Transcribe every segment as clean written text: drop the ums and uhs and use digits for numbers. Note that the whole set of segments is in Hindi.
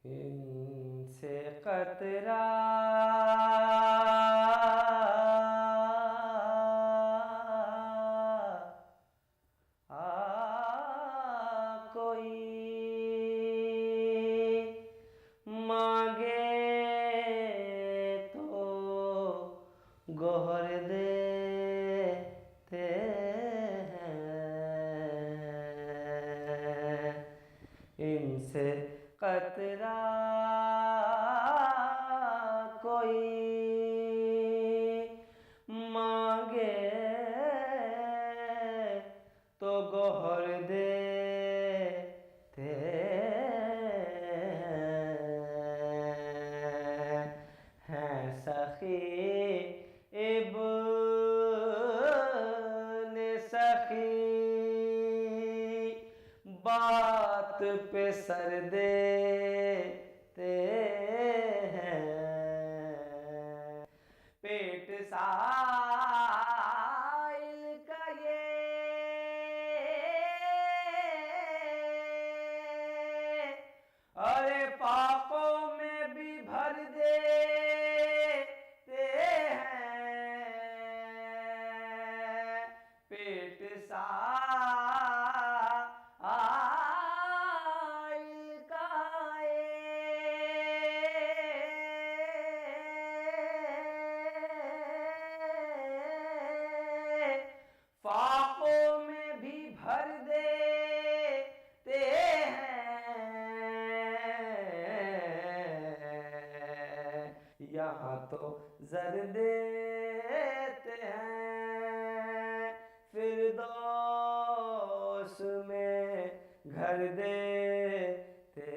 इनसे कतरा कोई मांगे तो गोहर देते हैं। इनसे कतरा कोई मांगे तो गोहर देते हैं। सखी इब्ने सखी बात पे सर देते हैं। पेट साइल का ये अरे पापों में भी भर देते हैं। पेट साइल का फाकों में भी भर देते हैं। यहाँ तो जर देते हैं, फिरदौस में घर देते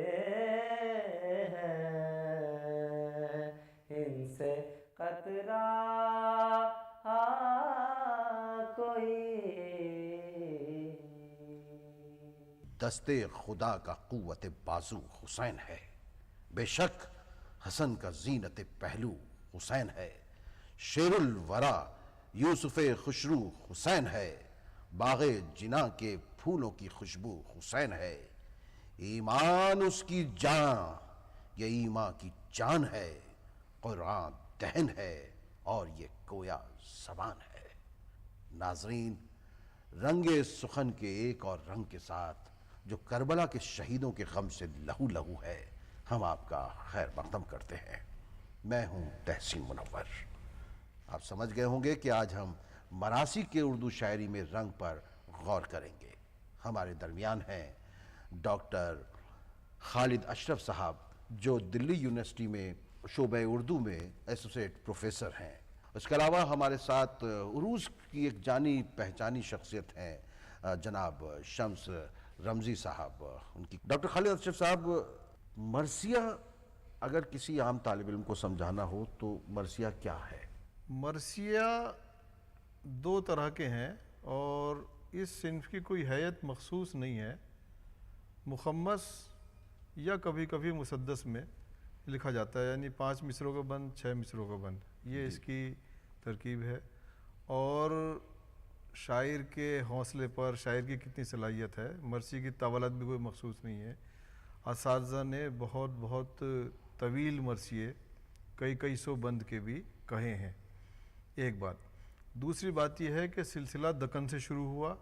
हैं। इनसे कतरा कोई। दस्ते खुदा का कुव्वत बाजू हुसैन है, बेशक हसन का जीनत पहलू हुसैन है। शेरुल वरा यूसुफ खुशरू हुसैन है, बागे जिना के फूलों की खुशबू हुसैन है। ईमान उसकी जान, ये ईमान की जान है। कुरान दहन है और ये कोया ज़बान है। नाजरीन, रंगे सुखन के एक और रंग के साथ जो करबला के शहीदों के गम से लहू लहू है, हम आपका खैर मकदम करते हैं। मैं हूं तहसीन मुनव्वर। आप समझ गए होंगे कि आज हम मरासी के उर्दू शायरी में रंग पर गौर करेंगे। हमारे दरमियान हैं डॉक्टर खालिद अशरफ साहब, जो दिल्ली यूनिवर्सिटी में शोबे उर्दू में एसोसिएट प्रोफेसर हैं। इसके अलावा हमारे साथ उरूज की एक जानी पहचानी शख्सियत हैं जनाब शम्स रमज़ी साहब। उनकी डॉक्टर खालिद अशरफ साहब, मरसिया अगर किसी आम तालिब इल्म को समझाना हो तो मरसिया क्या है? मरसिया दो तरह के हैं और इस सिन्फ की कोई हैयत मखसूस नहीं है। मुखम्मस या कभी कभी मुसद्दस में लिखा जाता है, यानी 5 मिसरों का बंद, 6 मिसरों का बंद, ये इसकी तरकीब है। और शायर के हौसले पर शायर की कितनी सलाहियत है, मरसी की तवलत भी कोई मखसूस नहीं है। असातिज़ा ने बहुत बहुत तवील मरसिए कई कई सौ बंद के भी कहे हैं। एक बात। दूसरी बात यह है कि सिलसिला दक्कन से शुरू हुआ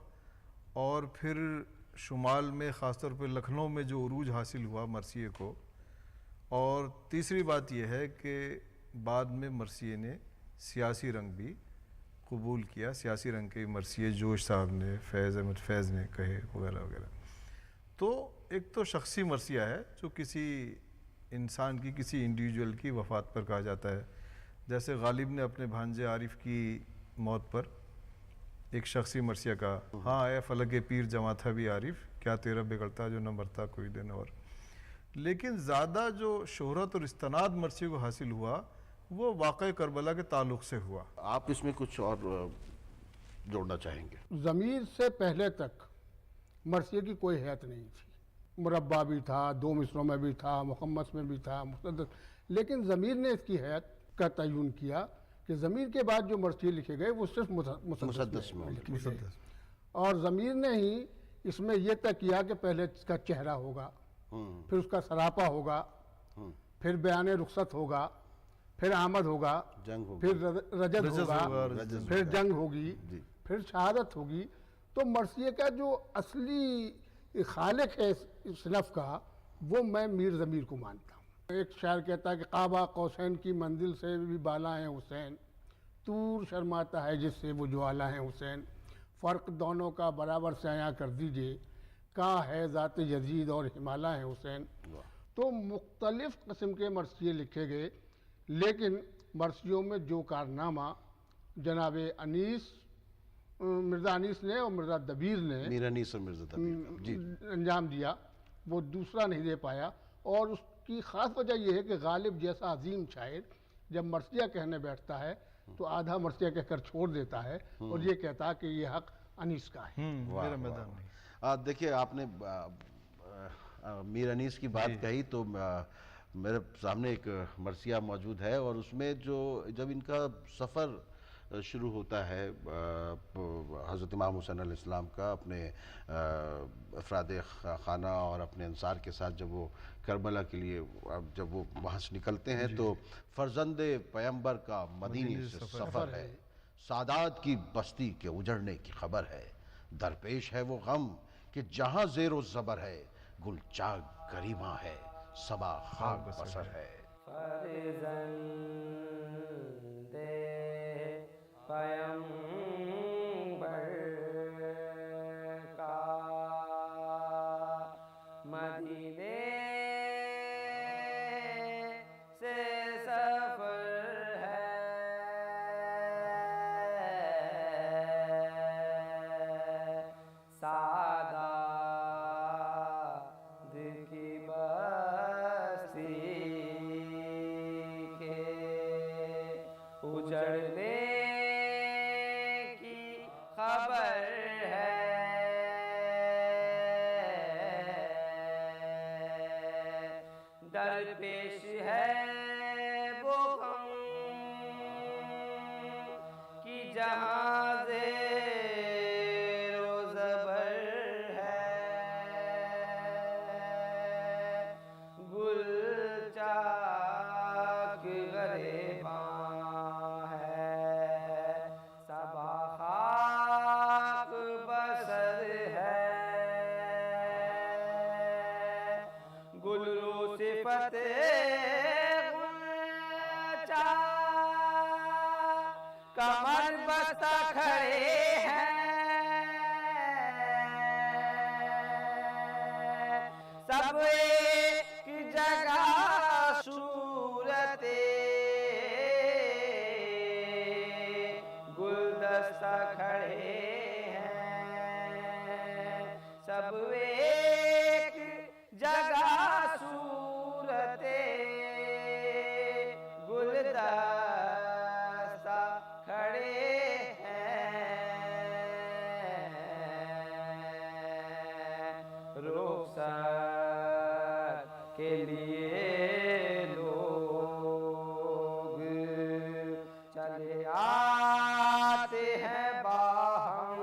और फिर शुमाल में ख़ासतौर पर लखनऊ में जो उरूज हासिल हुआ मरसिए को। और तीसरी बात यह है कि बाद में मरसिए ने सियासी रंग भी कबूल किया। सियासी रंग के मरसिए जोश साहब ने, फैज़ अहमद फैज़ ने कहे वगैरह वगैरह। तो एक तो शख्सी मरसिया है जो किसी इंसान की, किसी इंडिविजुअल की वफ़ात पर कहा जाता है। जैसे गालिब ने अपने भांजे आरिफ की मौत पर एक शख्सी मरसिया का, हाँ ए फलक पीर जमा था भी आरिफ, क्या तेरा बिगड़ता जो न मरता कोई दिन और। लेकिन ज़्यादा जो शोहरत और इस्तनाद मरसिए को हासिल हुआ वो वाक़ई करबला के ताल्लुक़ से हुआ। आप इसमें कुछ और जोड़ना चाहेंगे? ज़मीर से पहले तक मरसिए की कोई हैत नहीं थी। मुरब्बा भी था, 2 मिसरों में भी था, मुखम्मस में भी था, मुसद्दस। लेकिन ज़मीर ने इसकी हैत का तयन किया कि ज़मीर के बाद जो मरसिए लिखे गए वो सिर्फ मुसद्दस में लिखे गए। और ज़मीर ने ही इसमें यह तय किया कि पहले इसका चेहरा होगा, फिर उसका सरापा होगा, फिर बयान रुखसत होगा, फिर आमद होगा, जंग होगी, फिर रजत रजत होगा, होगा, रजत फिर जंग होगी, जी। फिर शहादत होगी। तो मरसिए का जो असली खालिक है इस नफ का, वो मैं मीर ज़मीर को मानता हूँ। एक शायर कहता है कि काबा कौसैन की मंजिल से भी बाला है हुसैन, तूर शर्माता है जिससे वो ज्वाला है हुसैन, फ़र्क दोनों का बराबर से आया कर दीजिए, कहाँ है ज़ात यजीद और हिमालय है हुसैन। तो मुख्तलिफ़ किस्म के मरसिए लिखे गए, लेकिन मरसियों में जो कारनामा जनाब अनीस, मिर्ज़ा अनीस ने और मिर्ज़ा दबीर ने मीर अनीस और मिर्ज़ा दबीर जी। अंजाम दिया, वो दूसरा नहीं दे पाया। और उसकी ख़ास वजह यह है कि गालिब जैसा अजीम शायर जब मरसिया कहने बैठता है तो आधा मरसिया कहकर छोड़ देता है और ये कहता है कि ये हक अनीस का है। मेरा मैदान नहीं। देखिए, आपने मीर अनीस की बात कही तो मेरे सामने एक मरसिया मौजूद है, और उसमें जो जब इनका सफ़र शुरू होता है हज़रत इमाम हुसैन अलैहिस्सलाम का अपने अफराद खाना और अपने अंसार के साथ, जब वो करबला के लिए जब वो वहाँ से निकलते हैं तो फर्जंद पैगंबर का मदीने से सफ़र है, सादात की बस्ती के उजड़ने की खबर है, दरपेश है वो गम कि जहाँ ज़ेरो ज़बर है, गुल चाक गरीमा है, सबा खाक बसर है। फर्जंदे पैगंबर का मदीने से सफर है, सादात की बस्ती के उजड़ने की खबर है, दरपेश है वो गम कि जहाँ ज़ेरो ज़बर है, गुल चाक गरेबां है, सबा खाक बसर है, गुलरू सिफत गुलचा कमर बस्ता खड़े हैं, सब एक जगह सूरते गुलदस्ता खड़े हैं, सब एक जगह सूरते गुलदस्ता खड़े हैं, रुखसत के लिए लोग चले आते हैं बाहर,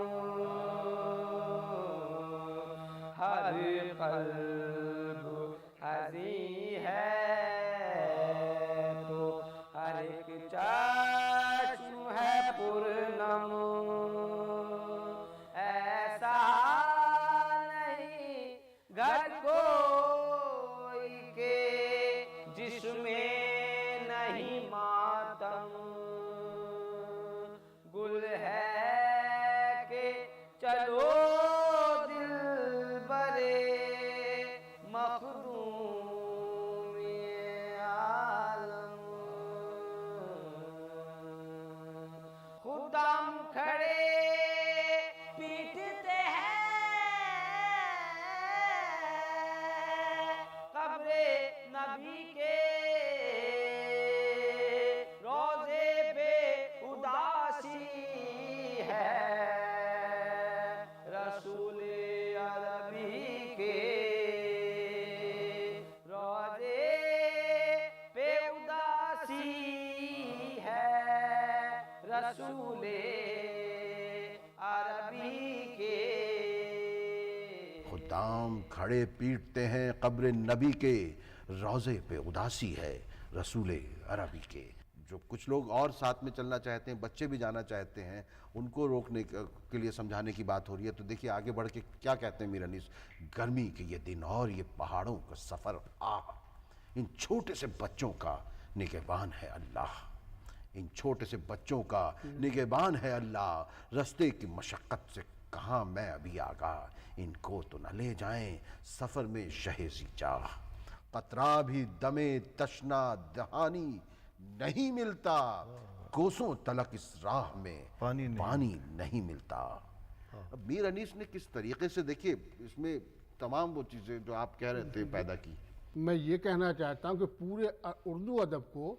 हर कल्ब हज़ीं है तो हर एक चश्म है पुरनम, ऐसा नहीं घर कोई के जिसमें नहीं मातम, गुल है के चलो दिल बरे मखदूम आलम, खुदाम खड़े पीटते हैं कब्रे नबी के, रोज़े पे उदासी है, रसूल अरबी के, रोज़े पे उदासी है, रसूल अरबी के। खुदाम खड़े पीटते हैं कब्र नबी के, रोज़े पे उदासी है रसूल अरबी के। जो कुछ लोग और साथ में चलना चाहते हैं, बच्चे भी जाना चाहते हैं, उनको रोकने के लिए समझाने की बात हो रही है। तो देखिए आगे बढ़ के क्या कहते हैं मीर अनीस, गर्मी के ये दिन और ये पहाड़ों का सफ़र, इन छोटे से बच्चों का निगहबान है अल्लाह, इन छोटे से बच्चों का निगहबान है अल्लाह। रास्ते की मशक्क़त से कहाँ मैं अभी आगाह, इनको तो न ले जाएं सफ़र में शहेज़ी चाह। कतरा भी दमे तशना दहानी नहीं मिलता, कोसों तलक इस राह में पानी नहीं मिलता। अब मीर अनीस ने किस तरीके से, देखिए इसमें तमाम वो चीज़ें जो आप कह रहे थे पैदा की। मैं ये कहना चाहता हूँ कि पूरे उर्दू अदब को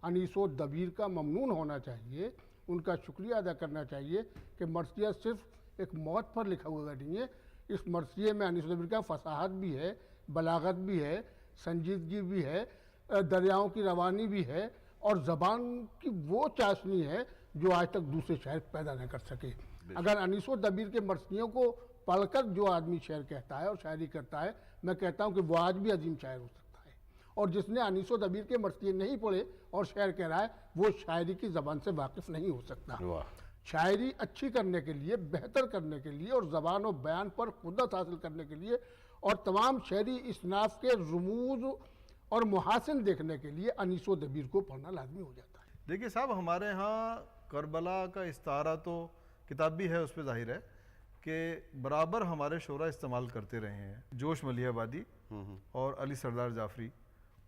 अनीस व दबीर का ममनून होना चाहिए, उनका शुक्रिया अदा करना चाहिए कि मरसिया सिर्फ एक मौत पर लिखा हुआ नहीं है। इस मरसिए में अनीस व दबीर का फसाहत भी है, बलागत भी है, संजीदगी भी है, दरियाओं की रवानी भी है, और ज़बान की वो चाशनी है जो आज तक दूसरे शायर पैदा न कर सके। अगर अनीस व दबीर के मरसियों को पढ़कर जो आदमी शेर कहता है और शायरी करता है, मैं कहता हूँ कि वो आज भी अजीम शायर हो सकता है। और जिसने अनीस व दबीर के मरसिए नहीं पढ़े और शेर कह रहा है, वो शायरी की ज़बान से वाकिफ़ नहीं हो सकता। शायरी अच्छी करने के लिए, बेहतर करने के लिए और ज़बान और बयान पर कुदरत हासिल करने के लिए और तमाम शहरी इसनाफ के रमूज और मुहासिन देखने के लिए अनीस व दबीर को पढ़ना लाजमी हो जाता है। देखिए साहब, हमारे यहाँ करबला का इस्तारा तो किताब भी है, उस पर जाहिर है कि बराबर हमारे शोरा इस्तेमाल करते रहे हैं। जोश मलिहाबादी और अली सरदार जाफरी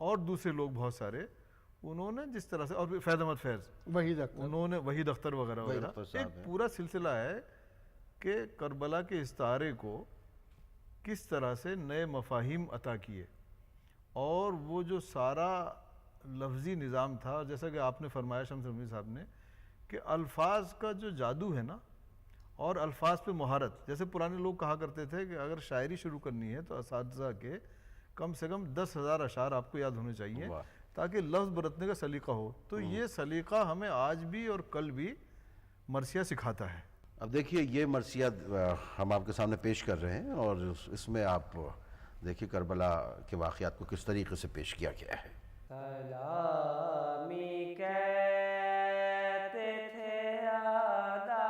और दूसरे लोग बहुत सारे, उन्होंने जिस तरह से, और फैज़ अहमद फैज़, उन्होंने वहीद अख्तर वगैरह वगैरह, एक पूरा सिलसिला है कि करबला के इस्तारे को किस तरह से नए मफाहिम अता किए। और वो जो सारा लफ्ज़ी निज़ाम था, जैसा कि आपने फरमाया शम्स रमी साहब ने, कि अल्फाज का जो जादू है ना, और अल्फाज पे महारत, जैसे पुराने लोग कहा करते थे कि अगर शायरी शुरू करनी है तो असातिज़ा के कम से कम 10,000 अशार आपको याद होने चाहिए ताकि लफ्ज़ बरतने का सलीका हो। तो ये सलीका हमें आज भी और कल भी मरसिया सिखाता है। अब देखिए ये मरसिया हम आपके सामने पेश कर रहे हैं और इसमें आप देखिए करबला के वाक़यात को किस तरीके से पेश किया गया है। सलामी कहते थे आदा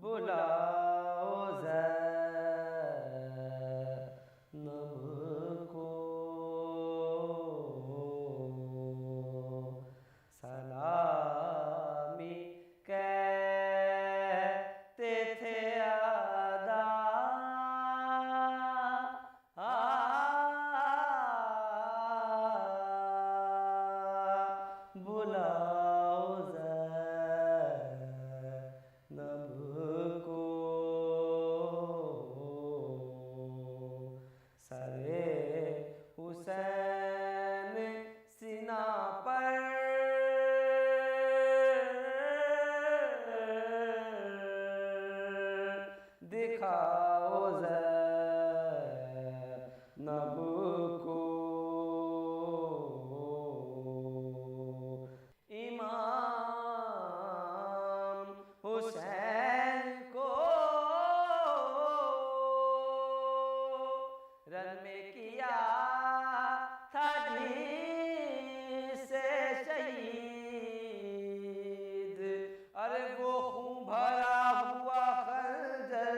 बुलाओ ज़ैनब को, सलामी कहते थे आदा बुलाओ ज़ैनब को, सरे हुसैन सीना पर दिखाओ ज़ैनब को, इमाम हुसैन को रन में किया था से शहीद, अरे वो खून भरा हुआ खंजर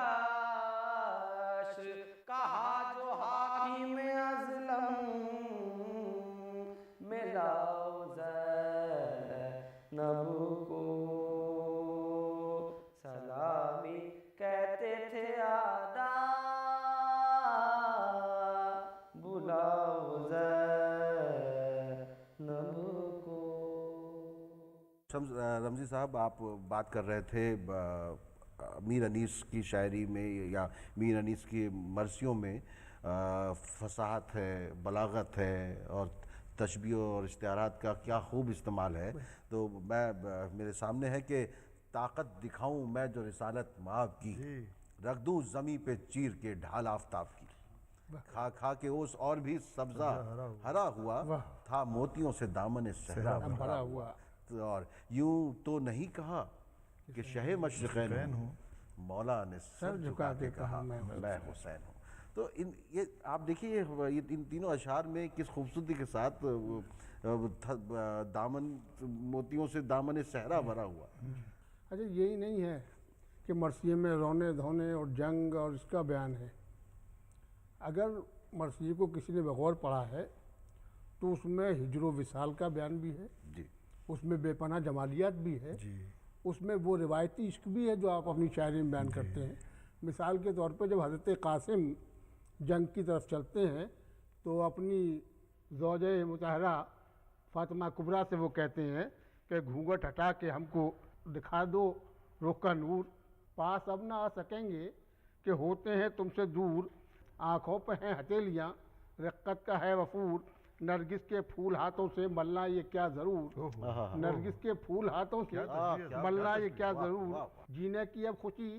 काश कहा जो हाकिम अज़लम मिलाओ ज़ैनब को सलामी कहते थे आदा बुलाओ ज़ैनब को। रमज़ी साहब, आप बात कर रहे थे मीर अनीस की शायरी में या मीर अनीस की मरसियों में फसाहत है, बलागत है और तशबीह और इश्तिहारात का क्या खूब इस्तेमाल है। तो मैं मेरे सामने है कि ताकत दिखाऊं मैं जो रिसालत माब की, रख दूं ज़मी पे चीर के ढाल आफताब की, खा खा के ओस और भी सब्जा हरा हुआ था, मोतियों से दामन सहरा भरा हुआ। और यूं तो नहीं कहा कि शहे मशरिक़ैन हूँ, मौला ने सर झुका के कहा मैं हुसैन हूँ। तो ये आप देखिए ये इन तीनों अशार में किस खूबसूरती के साथ दामन मोतियों से दामन सहरा भरा हुआ। अच्छा, यही नहीं है कि मरसिए में रोने धोने और जंग और इसका बयान है। अगर मरसिए को किसी ने बगौर पढ़ा है तो उसमें हिजरो विसाल का बयान भी है जी, उसमें बेपनाह जमालियात भी है जी, उसमें वो रिवायती इश्क भी है जो आप अपनी शायरी में बयान करते हैं। मिसाल के तौर पे जब हज़रत कासिम जंग की तरफ चलते हैं तो अपनी ज़ौजे मुतहरा फातिमा कुबरा से वो कहते हैं कि घूंघट हटा के हमको दिखा दो रुख का नूर, पास अब ना आ सकेंगे कि होते हैं तुमसे दूर, आँखों पे हैं हथेलियाँ रक़्क़त का है वफूर, नरगिस के फूल हाथों से मलना ये क्या ज़रूर, नरगिस के फूल हाथों से मलना ये क्या ज़रूर, जीने की अब खुशी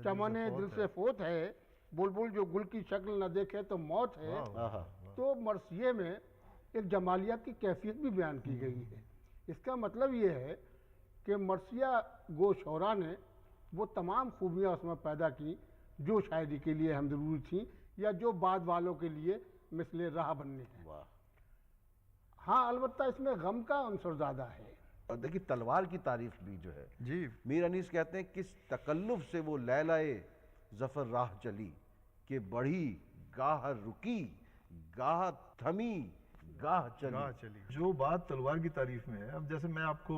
चमने दिल से फोत है, बुलबुल जो गुल की शक्ल न देखे तो मौत है। तो मरसिए में एक जमालियात की कैफियत भी बयान की गई है। इसका मतलब ये है कि मरसिया गो शौरा ने वो तमाम खूबियाँ उसमें पैदा की जो शायरी के लिए हम ज़रूरी थी या जो बाद वालों के लिए मिसले राह बनने हैं। हाँ, अलबत्ता इसमें गम का अंसर ज़्यादा है। और देखिए तलवार की तारीफ भी जो है जी, मीर अनीस कहते हैं किस तकल्लुफ से वो लैलाए जफर राह चली, कि बढ़ी गाह रुकी गाह थमी गाह चली। जो बात तलवार की तारीफ में है, अब जैसे मैं आपको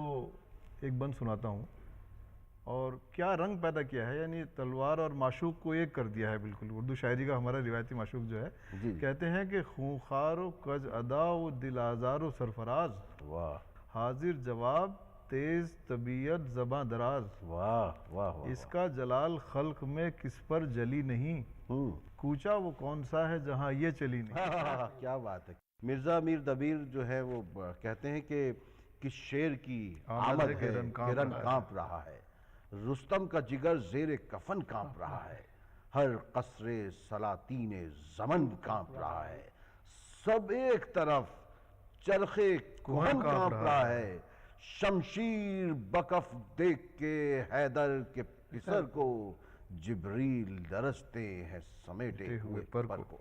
एक बंद सुनाता हूँ और क्या रंग पैदा किया है, यानी तलवार और माशूक को एक कर दिया है बिल्कुल। उर्दू शायरी का हमारा रिवायती माशूक जो है, कहते हैं कि खूंखार व कज अदा व दिल आज़ार व सरफराज, वाह, हाजिर जवाब तेज तबीयत ज़बां दराज, वाह वाह, इसका जलाल खल्क में किस पर जली नहीं, कूचा वो कौन सा है जहाँ ये चली नहीं। क्या बात है। मिर्ज़ा मीर दबीर जो है वो कहते हैं कि किस शेर की आमद है किरण कांप रहा है, रुस्तम का जिगर ज़ेरे कफन कांप रहा है, हर कसरे सलातीने ज़मन कांप रहा है, सब एक तरफ चरखे कुहन कांप रहा है, शमशीर बकफ देख के हैदर के पिसर को जिब्रील दरसते हैं समेटे हुए पर को।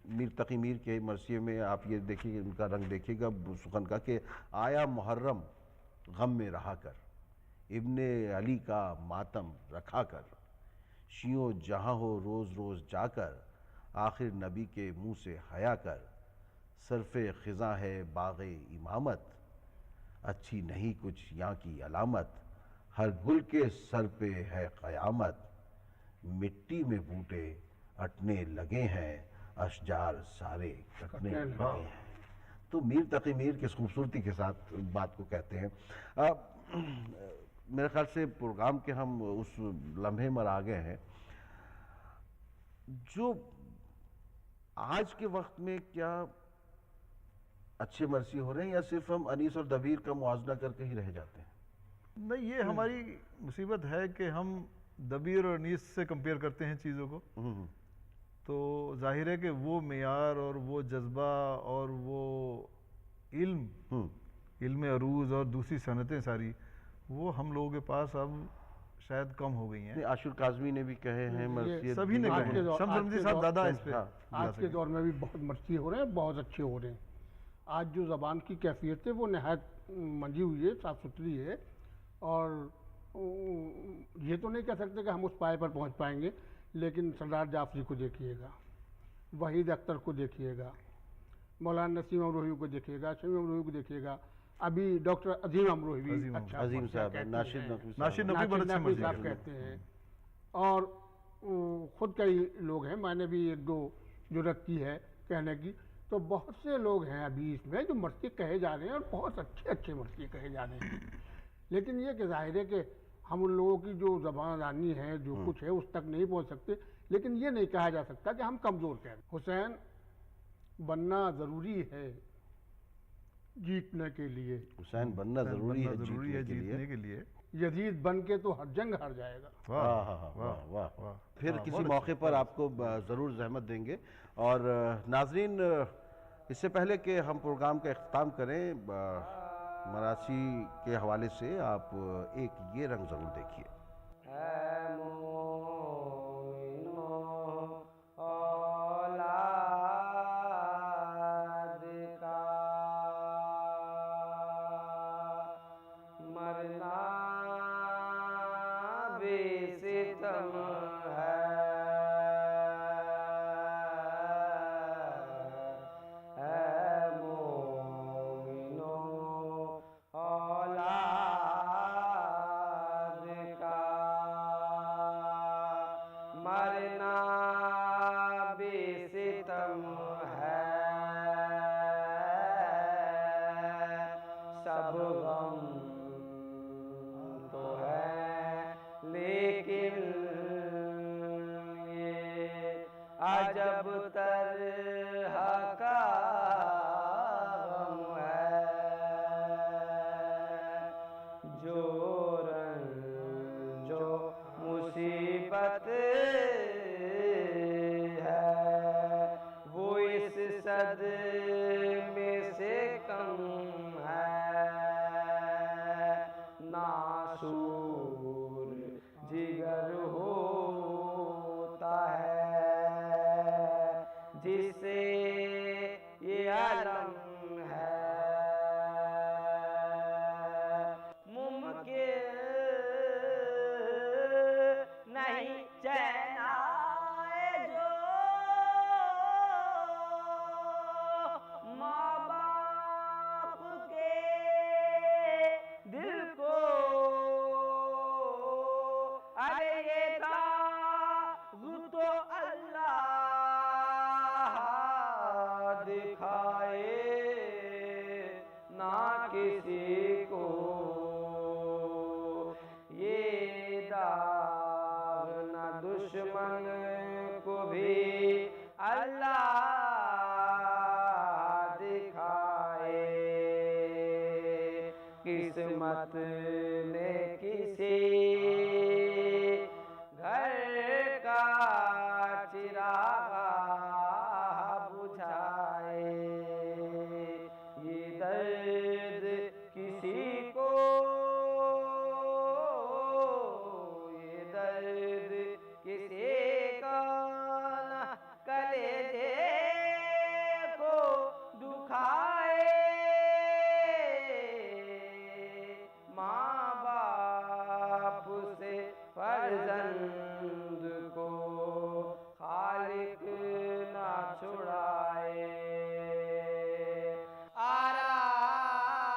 मीर तकी मीर के मरसिए में आप ये देखिए, उनका रंग देखिएगा सुखन का, कि आया मुहर्रम गम में रहा कर, इब्ने अली का मातम रखा कर, शियों जहाँ हो रोज़ रोज़ जाकर, आखिर नबी के मुँह से हया कर, सरफ़े ख़िज़ा है बाग़े इमामत, अच्छी नहीं कुछ यहाँ की अलामत, हर गुल के सर पे है क़यामत, मिट्टी में बूटे अटने लगे हैं, अशजार सारे कटने लगे हैं। तो मीर तकी मीर किस खूबसूरती के साथ बात को कहते हैं। मेरे ख्याल से प्रोग्राम के हम उस लम्हे में आ गए हैं जो आज के वक्त में क्या अच्छे मरसी हो रहे हैं या सिर्फ हम अनीस और दबीर का मुआवजा करके ही रह जाते हैं? नहीं, ये हमारी मुसीबत है कि हम दबीर और अनीस से कंपेयर करते हैं चीज़ों को, तो जाहिर है कि वो मेयार और वो जज्बा और वो इल्म अरूज और दूसरी सनतें सारी वो हम लोगों के पास अब शायद कम हो गई हैं। आशुर काज़मी ने भी कहे हैं, मरसियत सभी ने कहे हैं, शम्स रमज़ी साहब दादा इस पे। आज के दौर में भी बहुत मरसी हो रहे हैं, बहुत अच्छे हो रहे हैं। आज जो ज़बान की कैफियत है वो नहायत मंजी हुई है, साफ़ सुथरी है, और ये तो नहीं कह सकते कि हम उस पाए पर पहुंच पाएंगे लेकिन सरदार जाफरी को देखिएगा, वहीद अख्तर को देखिएगा, मौलाना नसीम अमरोही को देखिएगा, शमीम अमरोही को देखिएगा, अभी डॉक्टर अजीम अमरोही भी अच्छा अजीम मर्सिया साहब, कहते नाशिद हैं। नकवी नाशिद साहब, नकवी बड़े अच्छे नकवी मर्सिया साहब कहते कहते हैं। और खुद कई लोग हैं, मैंने भी एक दो जुर्रत की है कहने की, तो बहुत से लोग हैं अभी इसमें जो मर्सी कहे जा रहे हैं और बहुत अच्छे अच्छे मर्सी कहे जा रहे हैं। लेकिन ये कि जाहिर है कि हम उन लोगों की जो ज़बानी है, जो कुछ है, उस तक नहीं पहुंच सकते। लेकिन ये नहीं कहा जा सकता कि हम कमज़ोर कह रहे हैं। हुसैन बनना ज़रूरी है जीतने के लिए, हुसैन बनना ज़रूरी है जीतने के लिए। यजीद बन के तो हर जंग हार जाएगा। वाह वाह वाह वाह वाह। फिर किसी मौके पर आपको ज़रूर जहमत देंगे। और नाजरीन, इससे पहले कि हम प्रोग्राम का इख्तिताम करें, मरासी के हवाले से आप एक ये रंग ज़रूर देखिए। है मोमिनो औलाद का मरना बेसितम है मोमिनो औलाद का मरना बेसितम है, सब गम तो है लेकिन ये अजब तरह का गम है, जो रंजो मुसीबत है वो इस सदमे से कम है, नासूर जिगर होता है जिसे ये आलम है, मुमकिन नहीं चैन आए जो माँ बाप के दिल को, अरे ये तो अल्लाह दिखाए ना किसी को, ये दाग ना दुश्मन को भी अल्लाह दिखाए, किस्मत ने किसी घर का चिराग बुझाए, ये दर्द किसी को, ये दर्द किसी का न कलेजे को दुखाए, माँ बाप से फर्जंद को खालिक ना छुड़ाए, आराम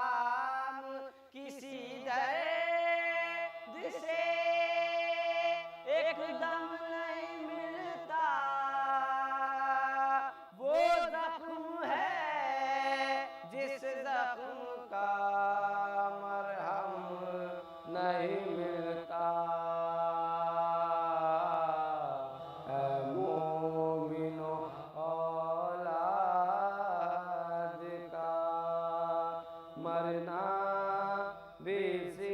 किसी दर्द से एकदम नहीं मिलता, वो जख्म है जिस जख्म का मरहम नहीं मिलता, है मोमिनो औलाद का मरना बेसितम